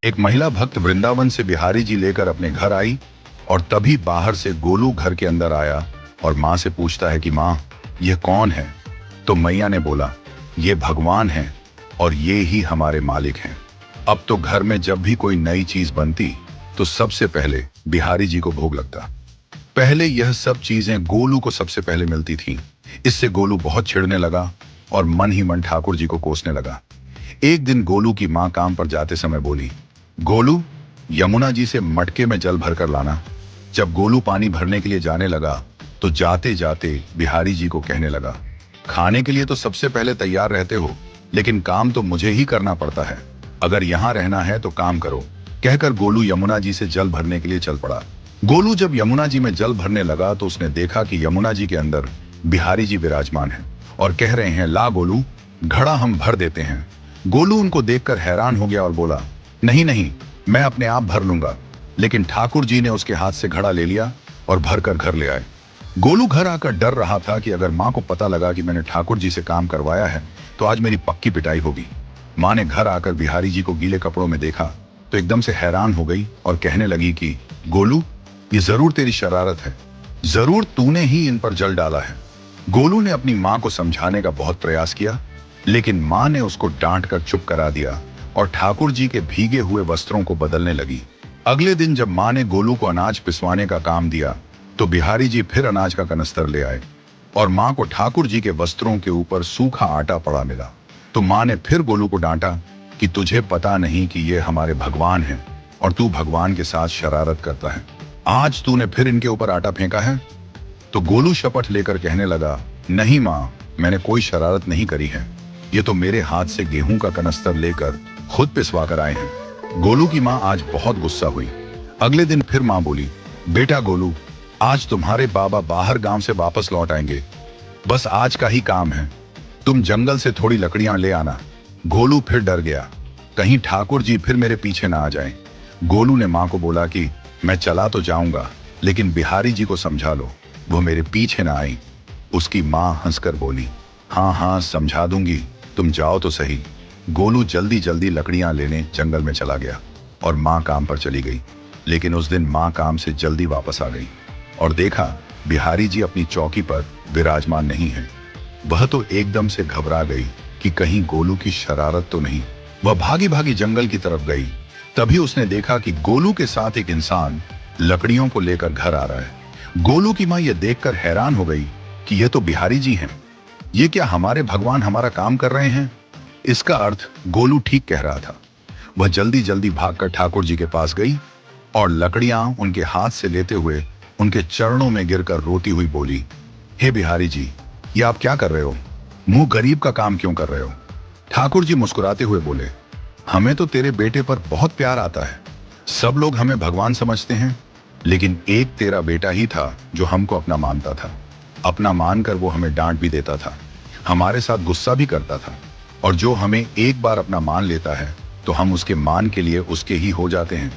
एक महिला भक्त वृंदावन से बिहारी जी लेकर अपने घर आई और तभी बाहर से गोलू घर के अंदर आया और माँ से पूछता है कि माँ, यह कौन है? तो मैया ने बोला, ये भगवान हैं और ये ही हमारे मालिक हैं। अब तो घर में जब भी कोई नई चीज बनती तो सबसे पहले बिहारी जी को भोग लगता। पहले यह सब चीजें गोलू को सबसे पहले मिलती थीं। इससे गोलू बहुत चिढ़ने लगा और मन ही मन ठाकुर जी को कोसने लगा। एक दिन गोलू की माँ काम पर जाते समय बोली, गोलू, यमुना जी से मटके में जल भर कर लाना। जब गोलू पानी भरने के लिए जाने लगा तो जाते जाते बिहारी जी को कहने लगा, खाने के लिए तो सबसे पहले तैयार रहते हो, लेकिन काम तो मुझे ही करना पड़ता है। अगर यहाँ रहना है तो काम करो। कहकर गोलू यमुना जी से जल भरने के लिए चल पड़ा। गोलू जब यमुना जी में जल भरने लगा तो उसने देखा कि यमुना जी के अंदर बिहारी जी विराजमान हैं और कह रहे हैं, ला गोलू, घड़ा हम भर देते हैं। गोलू उनको देखकर हैरान हो गया और बोला, नहीं नहीं, मैं अपने आप भर लूंगा। लेकिन ठाकुर जी ने उसके हाथ से घड़ा ले लिया और भर कर घर ले आए। गोलू घर आकर डर रहा था कि अगर माँ को पता लगा कि मैंने ठाकुर जी से काम करवाया है तो आज मेरी पक्की पिटाई होगी। माँ ने घर आकर बिहारी जी को गीले कपड़ों में देखा तो एकदम से हैरान हो गई और कहने लगी कि गोलू, ये जरूर तेरी शरारत है, जरूर तूने ही इन पर जल डाला है। गोलू ने अपनी माँ को समझाने का बहुत प्रयास किया, लेकिन माँ ने उसको डांट कर चुप करा दिया और ठाकुर जी के भीगे हुए वस्त्रों को बदलने लगी। अगले दिन जब माँ ने गोलू को अनाज पिसवाने का काम दिया तो बिहारी जी फिर अनाज का कनस्तर ले आए और माँ को ठाकुर जी के वस्त्रों के ऊपर सूखा आटा पड़ा मिला। तो माँ ने फिर गोलू को डांटा कि तुझे पता नहीं कि ये हमारे भगवान हैं और तू भगवान के साथ शरारत करता है। आज तूने फिर इनके ऊपर आटा फेंका है। तो गोलू शपथ लेकर कहने लगा, नहीं माँ, मैंने कोई शरारत नहीं करी है। ये तो मेरे हाथ से गेहूं का कनस्तर लेकर खुद पिसवा कर आए हैं। गोलू की माँ आज बहुत गुस्सा हुई। अगले दिन फिर माँ बोली, बेटा गोलू, आज तुम्हारे बाबा बाहर गांव से वापस लौट आएंगे। बस आज का ही काम है, तुम जंगल से थोड़ी लकड़ियां ले आना। गोलू फिर डर गया, कहीं ठाकुर जी फिर मेरे पीछे ना आ जाएं। गोलू ने माँ को बोला कि मैं चला तो जाऊंगा, लेकिन बिहारी जी को समझा लो, वो मेरे पीछे ना आई। उसकी माँ हंसकर बोली, हाँ हाँ समझा दूंगी, तुम जाओ तो सही। गोलू जल्दी जल्दी लकड़ियां लेने जंगल में चला गया और माँ काम पर चली गई। लेकिन उस दिन माँ काम से जल्दी वापस आ गई और देखा बिहारी जी अपनी चौकी पर विराजमान नहीं है। वह तो एकदम से घबरा गई कि कहीं गोलू की शरारत तो नहीं। वह भागी भागी जंगल की तरफ गई। तभी उसने देखा कि गोलू के साथ एक इंसान लकड़ियों को लेकर घर आ रहा है। गोलू की माँ यह देखकर हैरान हो गई कि यह तो बिहारी जी हैं। ये क्या हमारे भगवान हमारा काम कर रहे हैं? इसका अर्थ गोलू ठीक कह रहा था। वह जल्दी जल्दी भागकर ठाकुर जी के पास गई और लकड़ियां उनके हाथ से लेते हुए उनके चरणों में गिरकर रोती हुई बोली, हे बिहारी जी, ये आप क्या कर रहे हो? मुंह गरीब का काम क्यों कर रहे हो? ठाकुर जी मुस्कुराते हुए बोले, हमें तो तेरे बेटे पर बहुत प्यार आता है। सब लोग हमें भगवान समझते हैं, लेकिन एक तेरा बेटा ही था जो हमको अपना मानता था। अपना मानकर वो हमें डांट भी देता था, हमारे साथ गुस्सा भी करता था, और जो हमें एक बार अपना मान लेता है तो हम उसके मान के लिए उसके ही हो जाते हैं।